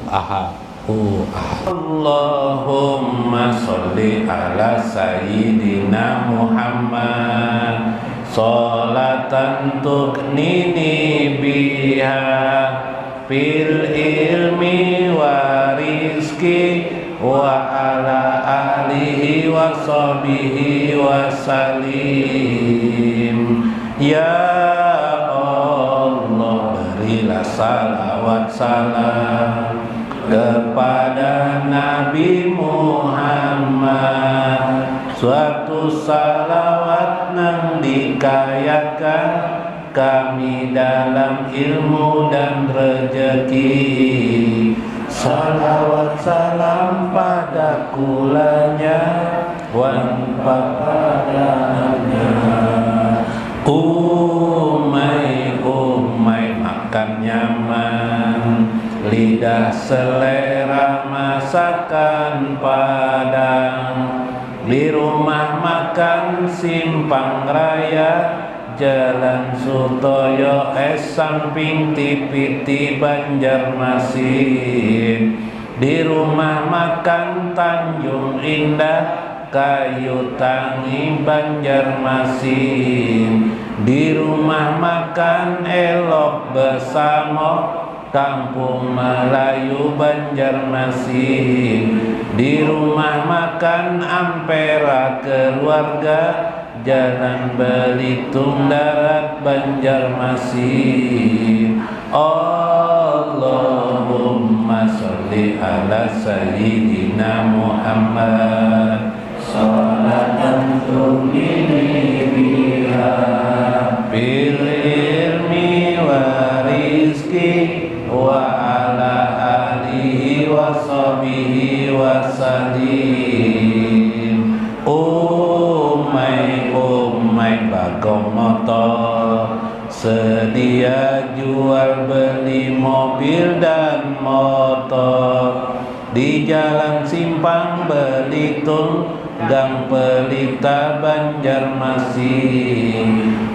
ahad Allahumma sholli ala sayyidina Muhammad sholatan tuqnini biha fil ilmi wa rizki wa ala alihi wa sahbihi wa salim. Ya Allah, berilah salawat salam kepada Nabi Muhammad, suatu salawat yang dikayakan kami dalam ilmu dan rezeki. Salawat salam pada kulanya wan padanya. Umai makan nyaman, lidah selera masakan padang. Di rumah makan Simpang Raya, Jalan Sutoyo samping Tipiti Banjarmasin. Di rumah makan Tanjung Indah, Kayu Tangi Banjarmasin. Di rumah makan Elok Besamo, Kampung Melayu Banjarmasin. Di rumah makan Ampera Keluarga, Jalan Belitung Darat Banjarmasin. Allahumma sholli ala sayyidina Muhammad sholatan tuqnini biha bil ilmi wa rizki wa ala alihi wa sahbihi wa salim. Umai bagong motor, sedia jual beli mobil dan motor. Di Jalan Simpang Belitung, Gang Pelita Banjarmasin.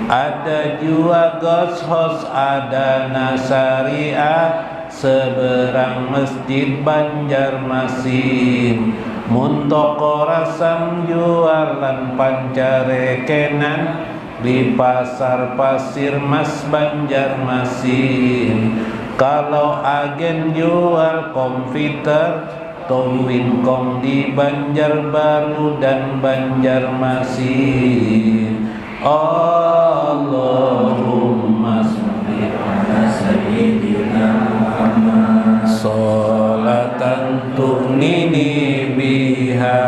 Ada juga Ghost House, ada Nasariah seberang Masjid Banjarmasin. Muntoko rasam jualan pancarekenan di Pasar Pasir Mas Banjarmasin. Kalau agen jual komputer, Towinkom di Banjarbaru dan Banjarmasin. Allahumma sholli ala sayyidina Muhammad sholatan tuqnini biha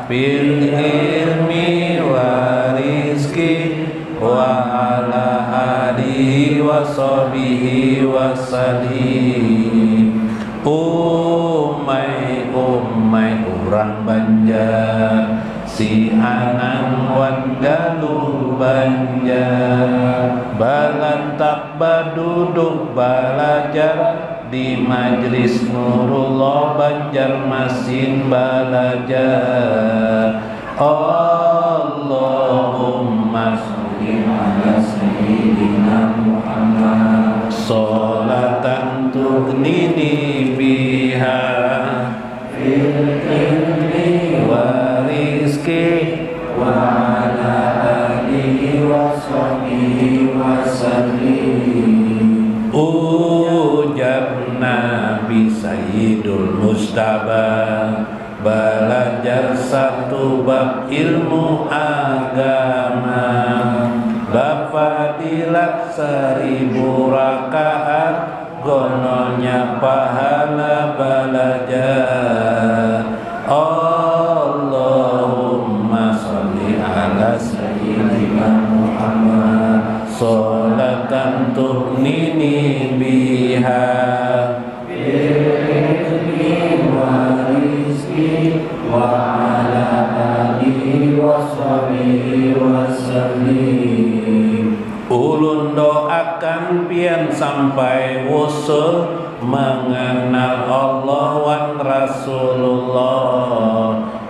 fil ilmi wa rizki wa ala alihi wa sahbihi wa salim. Umai urang Banjar, si Anang wan Galuh Banjar. Balantak baduduk balajar di Majlis Nurullah Banjarmasin balajar. Allahumma sholli ala sayyidina Muhammad sholatan tuqnini biha fil ilmi wa rizki wa ala alihi wa sahbihi wa sallim. Ujar Nabi Sayyidul Mustaba, belajar satu bab ilmu agama, Bapak dilat 1000 rakaat, gonolnya pahala belajar. Allahumma sholli ala sayyidina Muhammad sholatan tuqnini biha bil ilmi wa rizki wa ala alihi wa sahbihi wa sallim. Ulun doakan pian sampai wusul mengenal Allah wan Rasulullah.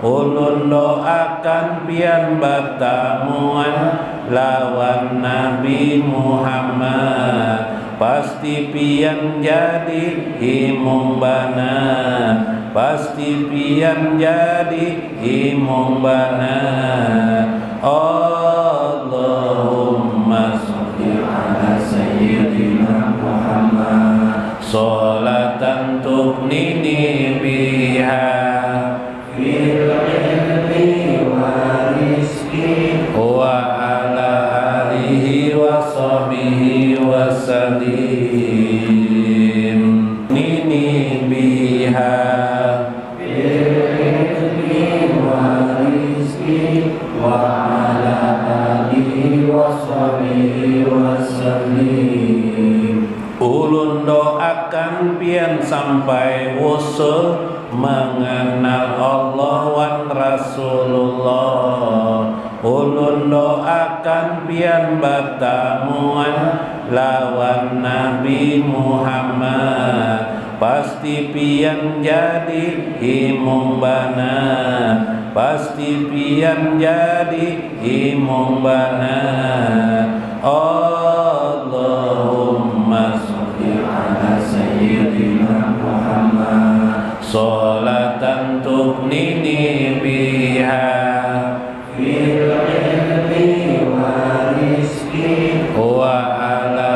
Ulun doakan pian bertamuan lawan Nabi Muhammad. pasti pian jadi imong bana, pasti pian jadi imong bana. Allahumma sholli ala sayyidina Muhammad sholatan tuqnini biha fil ilmi wa rizqi wa ala alihi wa sahbihi wa sallim nini biha fil ilmi wa rizqi wa ala alihi wa sahbihi wa sallim. Ulun doakan pian sampai usul mengenal Allah wan Rasulullah. Ulun doakan pian bertemuan lawan Nabi Muhammad, pasti pian jadi imong bana, pasti pian jadi imong bana. Allahumma sholli ala sayyidina Muhammad sholatan tuqnini biha fil ilmi wa rizqi wa ala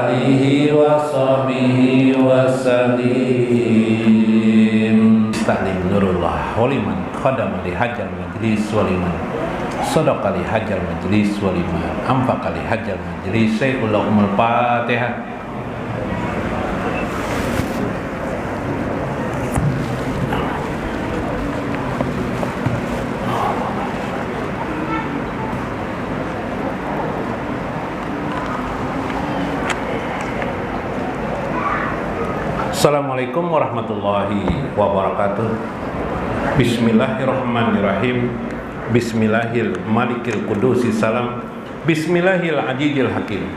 alihi wa sahbihi wa sallim. Istaklim nurullah waliman khadam li hajar majlis waliman sadaqa li hajar majlis waliman anfaqa li hajar majlis. Sayyidul Fatihah. Assalamualaikum warahmatullahi wabarakatuh. Bismillahirrahmanirrahim. Bismillahil malikil kudusi salam. Bismillahil ajijil hakim.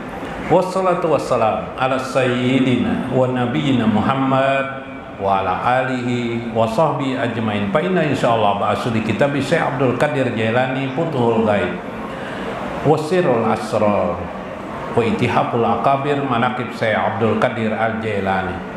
Wassalatu wassalam ala sayyidina wa nabiyina Muhammad wa ala alihi wa sahbihi ajmain. Fa inna insyaallah ba'asu di kitab Syekh Abdul Qadir Jailani Futuhul Ghaib wasirul asrar wa itihaful akabir manaqib Syekh Abdul Qadir Al-Jailani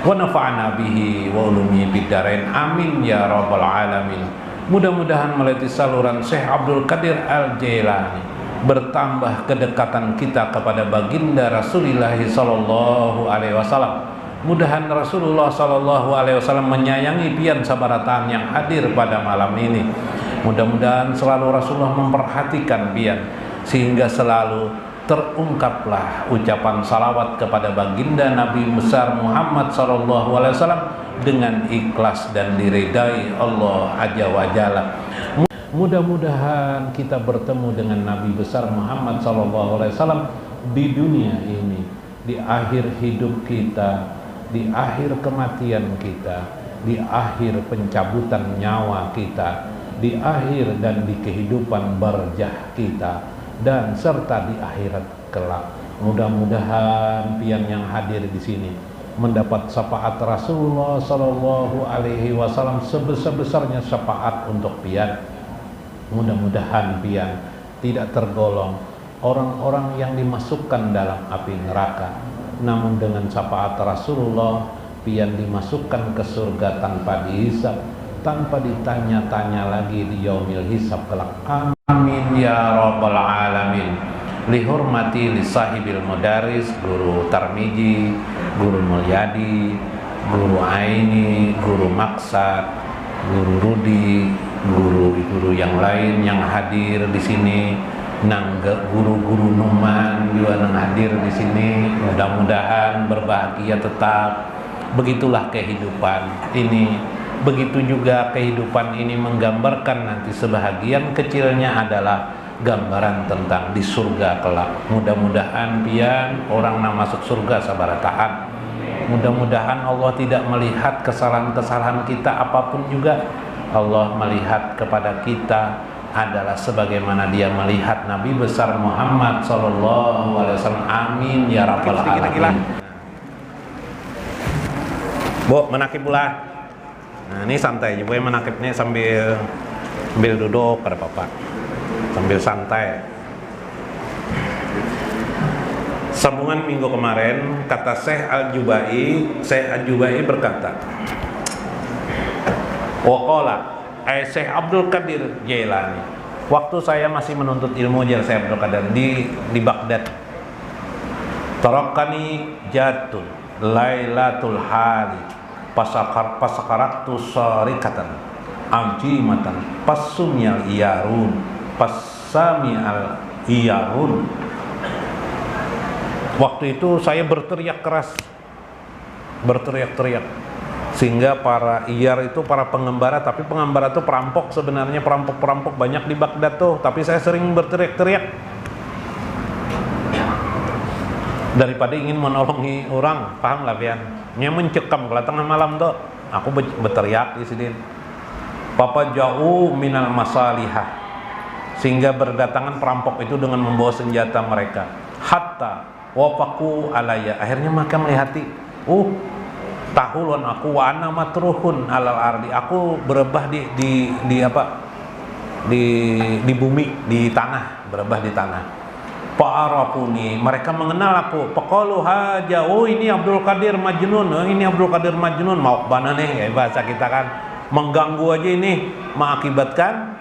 wa nafa'ana bihi wa ulumi biddarain amin ya rabbal alamin. Mudah-mudahan melalui saluran Syekh Abdul Qadir Al-Jailani bertambah kedekatan kita kepada baginda Rasulullah sallallahu alaihi wasallam. Mudahan Rasulullah sallallahu alaihi wasallam menyayangi pian sabarataan yang hadir pada malam ini. Mudah-mudahan selalu Rasulullah memperhatikan pian sehingga selalu terungkaplah ucapan salawat kepada baginda Nabi besar Muhammad sallallahu alaihi wasallam dengan ikhlas dan diridai Allah Azza wa Jalla. Mudah-mudahan kita bertemu dengan Nabi besar Muhammad sallallahu alaihi wasallam di dunia ini, di akhir hidup kita, di akhir kematian kita, di akhir pencabutan nyawa kita, di akhir dan di kehidupan barzah kita, dan serta di akhirat kelak. Mudah-mudahan pian yang hadir di sini mendapat syafaat Rasulullah sallallahu alaihi wasallam sebesar-besarnya syafaat untuk pian. Mudah-mudahan pian tidak tergolong orang-orang yang dimasukkan dalam api neraka, namun dengan syafaat Rasulullah pian dimasukkan ke surga tanpa dihisab, tanpa ditanya-tanya lagi di yaumil hisab kelak. Amin ya rabbal alamin. Lihormati li sahibil mudaris Guru Tarmiji, Guru Mulyadi, Guru Aini, Guru Maksad, Guru Rudi, guru-guru yang lain yang hadir di sini, guru-guru Numan juga yang hadir di sini. Mudah-mudahan berbahagia tetap. Begitulah kehidupan ini. Begitu juga kehidupan ini menggambarkan nanti sebahagian kecilnya adalah gambaran tentang di surga kelak. Mudah-mudahan pian orang yang masuk surga sabarataan. Mudah-mudahan Allah tidak melihat kesalahan-kesalahan kita apapun juga. Allah melihat kepada kita adalah sebagaimana Dia melihat Nabi besar Muhammad sallallahu alaihi wasallam. Amin ya rabbal alamin. Bu, menakib pula. Nah, ini santai juga menakibnya sambil duduk pada Bapak. Sambil santai. Sambungan minggu kemarin, kata Syekh Al-Jubai berkata, waqala Syekh Abdul Qadir Jailani, waktu saya masih menuntut ilmu jar Syekh Abdul Qadir di Baghdad, tarakani jatun lailatul hali pasakaraktu sarikatan ajimatan pasumyal iyarun pasamial iyarun. Waktu itu saya berteriak keras, berteriak-teriak, sehingga para iyar itu para pengembara, tapi pengembara itu perampok sebenarnya, perampok banyak di Baghdad tuh, tapi saya sering berteriak-teriak daripada ingin menolongi orang, paham lah pian? Nya mencekam kalau tengah malam tuh, aku berteriak di sini. Papa jauh minal masalihah, sehingga berdatangan perampok itu dengan membawa senjata mereka. Hatta wafaku alaya, akhirnya mereka melihati, tahulun aku wa ana matruhun alal ardi, aku berebah di bumi, di tanah, berebah di tanah. Fa'arafuni, mereka mengenal aku. Faqalu haja, ini Abdul Qadir Majnun, ini Abdul Qadir Majnun, mau bana nih, bahasa kita kan, mengganggu aja ini, mengakibatkan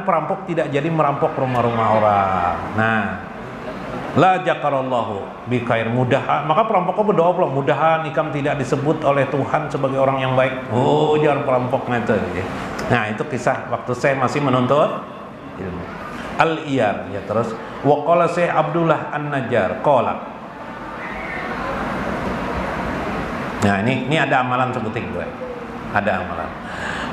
perampok tidak jadi merampok rumah-rumah orang. Nah, la jakarallahu bikair, mudahan, maka perampoknya berdoa pula, mudahan ikam tidak disebut oleh Tuhan sebagai orang yang baik. Jangan perampoknya itu. Nah, itu kisah waktu saya masih menuntut ilmu. Al-Iyar, ya terus. Wa qala Syekh Abdullah An-Najjar qala. Nah, ini ada amalan sebuting gue. Ada amalan.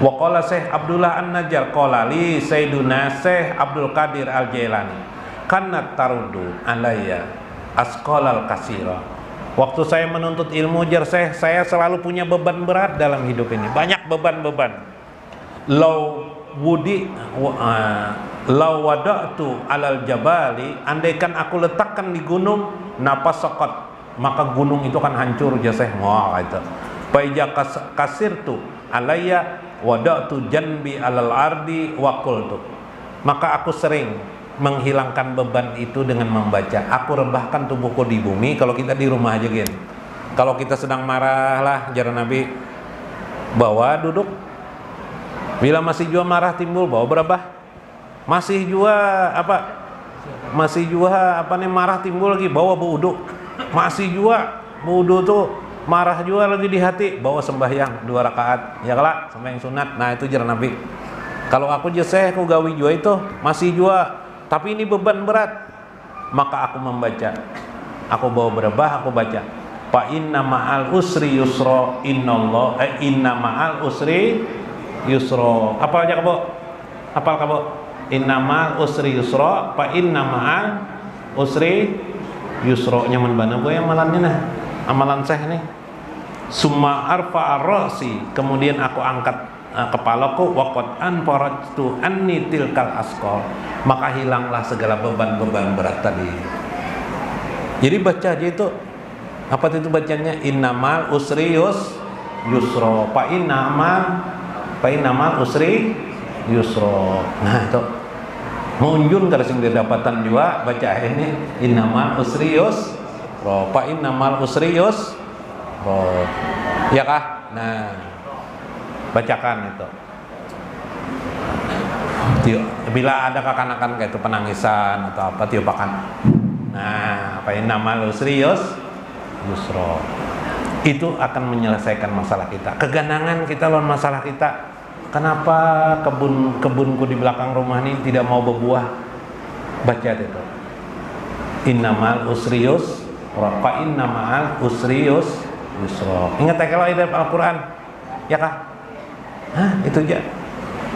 Wa qala Syekh Abdullah An-Najjar qala li Sayyiduna Syekh Abdul Qadir Al-Jailani, kanat tarudu alayya asqalal kasira. Waktu saya menuntut ilmu jar saya selalu punya beban berat dalam hidup ini, banyak beban-beban. Law wada'tu alal jabali, andaikan aku letakkan di gunung, napas sokot, maka gunung itu akan hancur jar saya. Wah, itu. Faija kasirtu alayya wada'tu janbi alal ardi wa qultu, maka aku sering menghilangkan beban itu dengan membaca. Aku rebahkan tubuhku di bumi. Kalau kita di rumah aja gini, kalau kita sedang marah lah, jar Nabi, bawa duduk. Bila masih jua marah timbul, bawa berebah. Masih jua marah timbul lagi, bawa berwudu. Masih jua berwudu tuh marah jua lagi di hati, bawa sembahyang 2 rakaat, ya kelak sembahyang sunat. Nah, itu jar Nabi. Kalau aku aku gawi jua itu masih jua, tapi ini beban berat, maka aku membaca. Aku bawa berebah, aku baca. Fa inna ma'al usri yusra, inna ma'al usri yusra. Apa aja kamu? Apal kamu? Inna ma'al usri yusra, fa inna ma'al usri yusra. Nyaman bana boy amalannya nah. Amalan saya nih. Summa arfa ar-ra'si, kemudian aku angkat kepalaku, waqad anfaratu anni tilkal asqal, maka hilanglah segala beban-beban berat tadi. Jadi baca aja itu, apa itu bacanya? Innamal usri yusra, fa innamal usri yusra. Nah, itu munjun kalau sing didapatan juga baca ini innamal usri yusra, fa innamal usri yusra. Ya kah? Nah, bacakan itu. Bila ada kekanakan kayak itu penangisan atau apa, tiupakan. Nah, apa yang nama usri yusra, itu akan menyelesaikan masalah kita. Keganangan kita lawan masalah kita. Kenapa kebunku di belakang rumah ini tidak mau berbuah? Baca itu. Innamal usri yusra, fa innamal usri yusra. Ingat ya kalau ayat Al-Quran, ya kah? Hah, itu aja.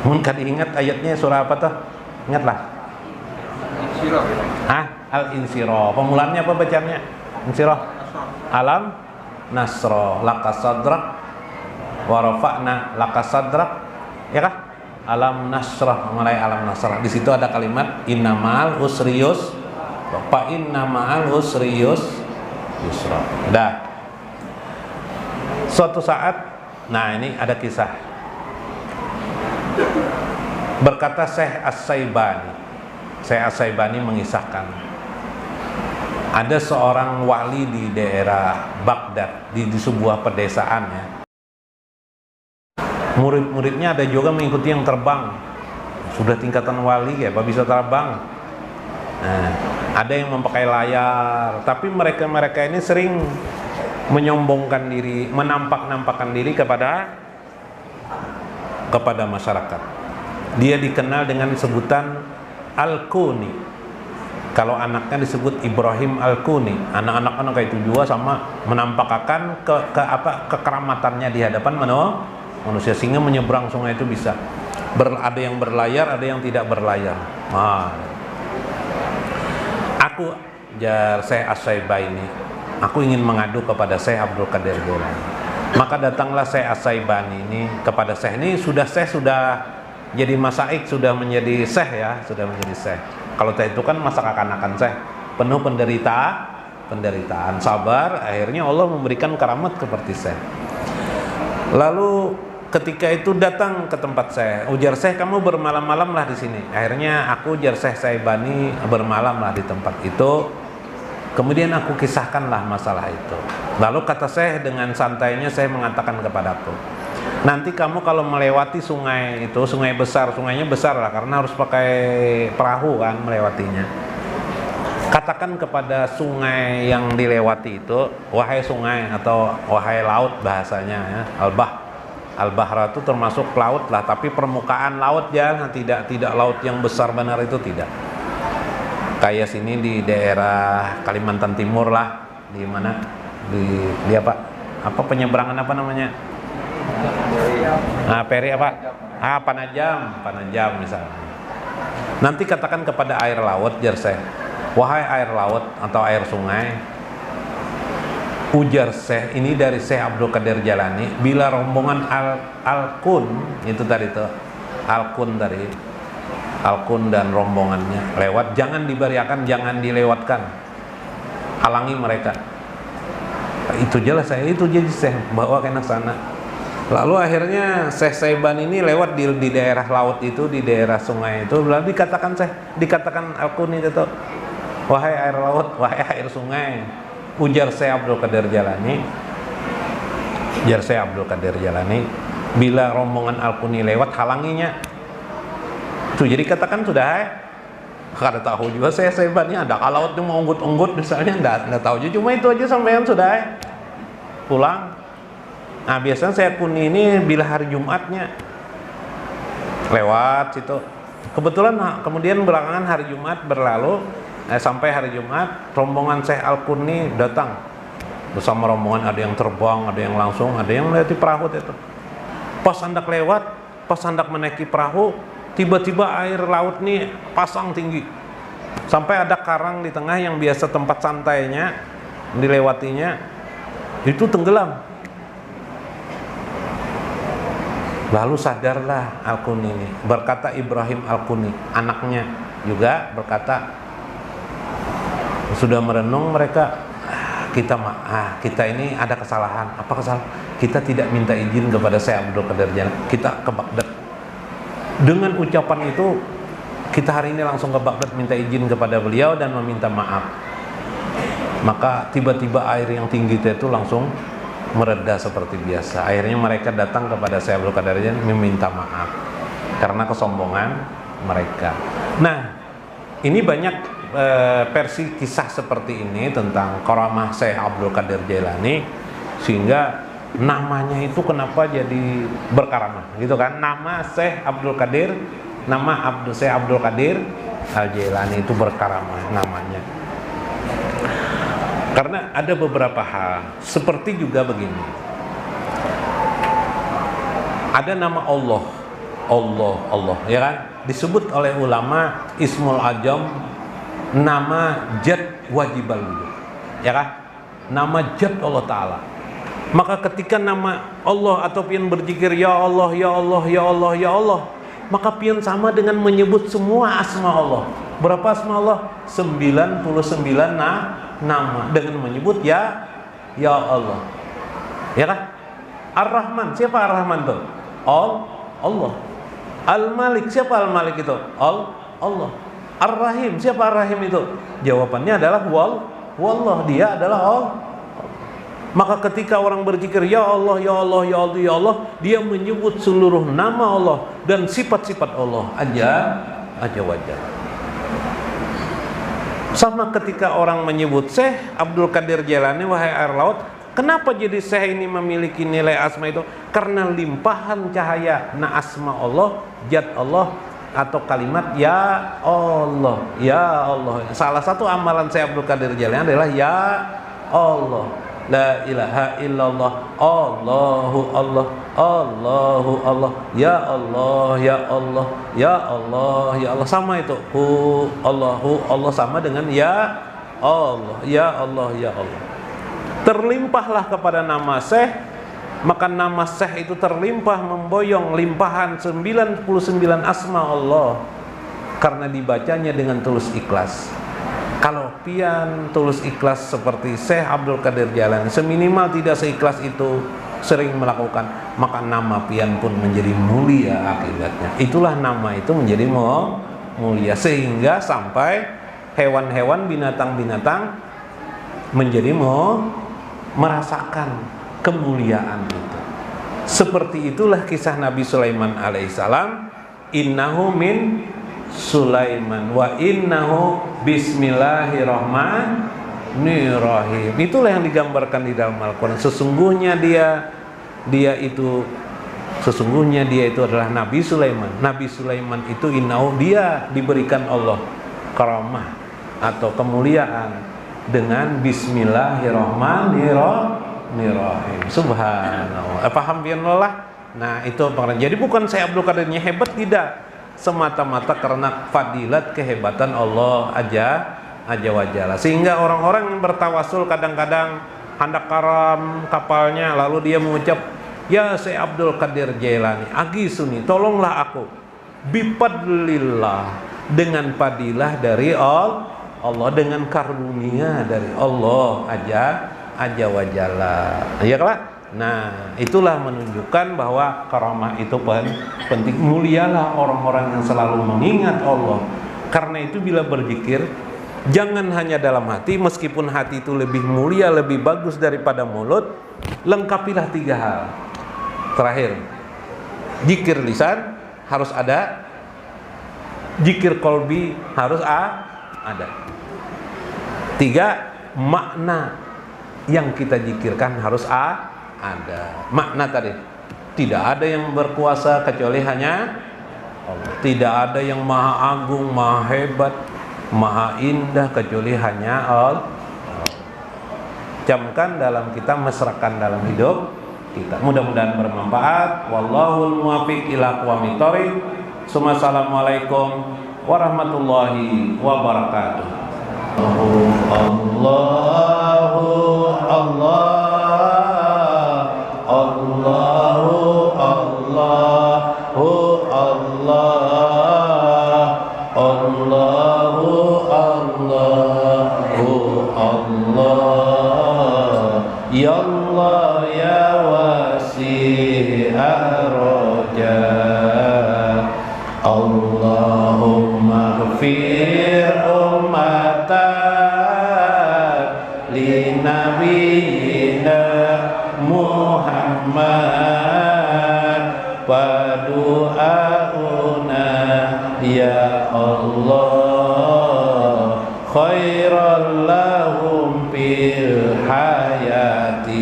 Mungkin diingat ayatnya surah apa tuh? Ingatlah. Insirah. Hah? Al-Insirah. Pemulaannya apa bacanya? Insirah. Alam nasra laka sadrak wa rafa'na laka sadrak. Ya kah? Alam nasrah, mulai alam nasrah. Di situ ada kalimat innamal usri yusra, fa innamal usri yusra. Dah. Suatu saat, nah ini ada kisah. Berkata Syekh As-Saibani mengisahkan, Ada seorang wali di daerah Baghdad, di sebuah pedesaan ya. Murid-muridnya ada juga mengikuti yang terbang. Sudah tingkatan wali ya, Pak, bisa terbang. Nah, ada yang memakai layar, tapi mereka ini sering menyombongkan diri, menampakkan diri kepada masyarakat. Dia dikenal dengan sebutan Al-Kuni. Kalau anaknya disebut Ibrahim Al-Kuni, anak-anak itu juga sama menampakkan kekeramatannya di hadapan manusia, sehingga menyeberang sungai itu bisa. Ada yang berlayar, ada yang tidak berlayar. Aku Syekh As-Syaibani, aku ingin mengadu kepada Syekh Abdul Qadir Jailani. Maka datanglah Syekh As-Syaibani ini kepada Syekh ini. Sudah jadi masaik, sudah menjadi Syekh ya, sudah menjadi Syekh. Kalau itu kan masa kekanakan Syekh, penuh penderitaan, sabar, akhirnya Allah memberikan karamat seperti Syekh. Lalu ketika itu datang ke tempat Syekh, ujar Syekh, kamu bermalam-malam lah di sini. Akhirnya aku ujar Syekh Syaibani bermalam lah di tempat itu. Kemudian aku kisahkanlah masalah itu. Lalu kata Syekh dengan santainya, saya mengatakan kepadaku, nanti kamu kalau melewati sungai itu, sungai besar, sungainya besar lah karena harus pakai perahu kan melewatinya. Katakan kepada sungai yang dilewati itu, wahai sungai atau wahai laut bahasanya ya, Al-Bahra itu termasuk laut lah, tapi permukaan laut ya, tidak laut yang besar benar itu tidak. Kayak sini di daerah Kalimantan Timur lah, di mana? Di apa penyeberangan apa namanya? Peri apa? Panajam misalnya. Nanti katakan kepada air laut, jar Syekh, wahai air laut atau air sungai, ujar Syekh ini dari Syekh Abdul Qadir Jailani, bila rombongan Al-Kun itu tadi tuh, Al-Kun dan rombongannya lewat, jangan diberiakan, jangan dilewatkan, halangi mereka. Itu jelas saya, itu jadi Syekh bawa ke sana. Lalu akhirnya Syekh Syaibani ini lewat di daerah laut itu, di daerah sungai itu, lalu dikatakan Al-Kun itu, wahai air laut, wahai air sungai, ujar Syekh Abdul Qadir Jailani, bila rombongan Al-Kuni lewat, halanginya. Tuh, jadi katakan sudah kada tahu juga Syekh Syaibani ada kalau itu mau unggut misalnya, enggak tahu juga, cuma itu aja sampean sudah pulang. Nah, biasanya Syekh Kuni ini bila hari Jumatnya lewat situ. Kebetulan kemudian belakangan hari Jumat berlalu, sampai hari Jumat rombongan Syekh Al-Kuni datang bersama rombongan, ada yang terbang, ada yang langsung, ada yang melewati perahu itu. Pas hendak menaiki perahu, tiba-tiba air laut nih pasang tinggi sampai ada karang di tengah yang biasa tempat santainya dilewatinya, itu tenggelam. Lalu sadarlah Al-Kuni ini, berkata Ibrahim Al-Kuni, anaknya juga berkata, sudah merenung mereka, kita ini ada kesalahan. Apa kesalahan? Kita tidak minta izin kepada Syekh Abdul Qadir Jailani, kita ke Baghdad. Dengan ucapan itu, kita hari ini langsung ke Baghdad minta izin kepada beliau dan meminta maaf. Maka tiba-tiba air yang tinggi itu langsung mereda seperti biasa. Akhirnya mereka datang kepada Syekh Abdul Qadir Jailani meminta maaf karena kesombongan mereka. Nah, ini banyak versi kisah seperti ini tentang karamah Syekh Abdul Qadir Jailani, sehingga namanya itu kenapa jadi berkaramah gitu kan. Nama Syekh Abdul Qadir, Syekh Abdul Qadir Al-Jailani itu berkaramah namanya. Karena ada beberapa hal, seperti juga begini. Ada nama Allah, ya kan? Disebut oleh ulama Ismul Ajam, nama Jad Wajibal Wujud, ya kan? Nama Jad Allah Ta'ala. Maka ketika nama Allah atau pian berzikir ya Allah, ya Allah, ya Allah, ya Allah, maka pian sama dengan menyebut semua asma Allah. Berapa asma Allah? 99 nama dengan menyebut ya Allah, ya kan? Ar-Rahman, siapa Ar-Rahman tuh? Allah. Al-Malik, siapa Al-Malik itu? Allah. Ar-Rahim, siapa Ar-Rahim itu? Jawabannya adalah wallah, dia adalah Allah. Maka ketika orang berzikir ya Allah, ya Allah, ya Allah, ya Allah, dia menyebut seluruh nama Allah dan sifat-sifat Allah aja wajah. Sama ketika orang menyebut Syekh Abdul Qadir Jailani, wahai air laut, kenapa jadi Syekh ini memiliki nilai asma itu? Karena limpahan cahaya asma Allah, zat Allah, atau kalimat ya Allah, ya Allah. Salah satu amalan Syekh Abdul Qadir Jailani adalah ya Allah. La ilaha illallah, Allahu Allah, Allahu Allah, ya Allah, ya Allah, ya Allah, ya Allah. Sama itu, Allahu Allah, sama dengan ya Allah, ya Allah, ya Allah. Terlimpahlah kepada nama Syekh, maka nama Syekh itu terlimpah memboyong limpahan 99 asma Allah karena dibacanya dengan tulus ikhlas. Kalau pian tulus ikhlas seperti Syekh Abdul Qadir Jailani, seminimal tidak seikhlas itu sering melakukan, maka nama pian pun menjadi mulia akibatnya. Itulah nama itu menjadi mulia, sehingga sampai hewan-hewan, binatang-binatang menjadi merasakan kemuliaan itu. Seperti itulah kisah Nabi Sulaiman alaihissalam, innahu min Sulaiman wa innahu bismillahirrahmanirrahim. Itulah yang digambarkan di dalam Al-Quran. Sesungguhnya dia itu adalah Nabi Sulaiman. Nabi Sulaiman itu innahu, dia diberikan Allah karamah atau kemuliaan dengan bismillahirrahmanirrahim. Subhanallah. Paham biarlah. Nah, itu pengertian. Jadi bukan saya Abdul Qadirnya hebat, tidak. Semata-mata karena fadilat kehebatan Allah aja wajalla. Sehingga orang-orang yang bertawasul kadang-kadang hendak karam kapalnya, lalu dia mengucap ya Syekh Abdul Qadir Jailani agisuni, tolonglah aku bipadlillah, dengan fadilah dari Allah, dengan karunia dari Allah aja wajalla. Ya kan? Nah, itulah menunjukkan bahwa karamah itu penting. Mulialah orang-orang yang selalu mengingat Allah. Karena itu bila berzikir, jangan hanya dalam hati, meskipun hati itu lebih mulia, lebih bagus daripada mulut, lengkapilah 3 hal. Terakhir, zikir lisan harus ada, zikir kolbi harus ada. 3, makna yang kita zikirkan harus ada. Makna tadi, tidak ada yang berkuasa kecuali hanya Allah. Tidak ada yang maha agung, maha hebat, maha indah kecuali hanya Allah. Camkan dalam kita, mesrakan dalam hidup kita. Mudah-mudahan bermanfaat. Wallahul muwaffiq ila aqwamit thoriq. Assalamualaikum warahmatullahi wabarakatuh. Allahu Allah. Allahu Allahu Allah, Allahu Allahu Allah, ya Allah ya wasi'ar raja, Allahumma ighfir ummatan li nabiyyina Muhammad wa du'auna ya Allah khairal lahum fil hayati.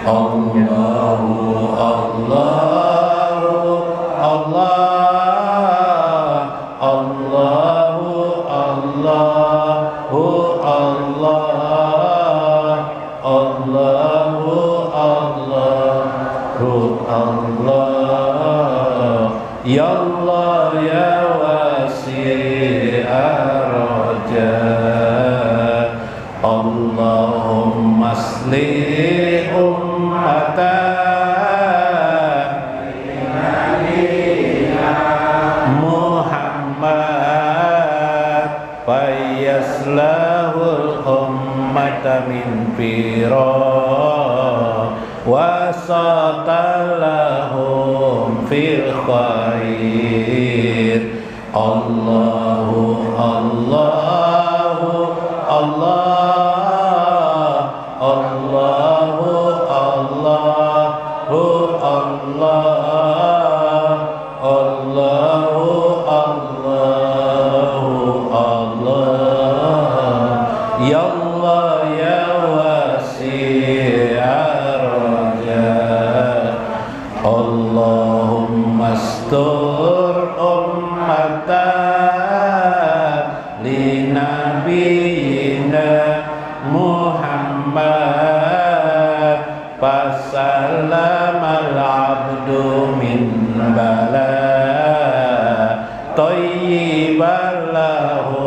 Allahu Allahu Allah, Allahu Allahu Allah, Allahu Allahu Allah, ya Allah ya wasi'ar raja, Allahumma aslih ummatan Muhammad fayyaslahul ummata min firah wasatalahum fil khair. Allahu Allahu Allahu Allah, Allahu Allahu Allah, ya Allah ya wasi'ar raja, Allahumma astur ummatan li nabiyyina Muhammad, fasalamal abdu min bala thayyiban lahu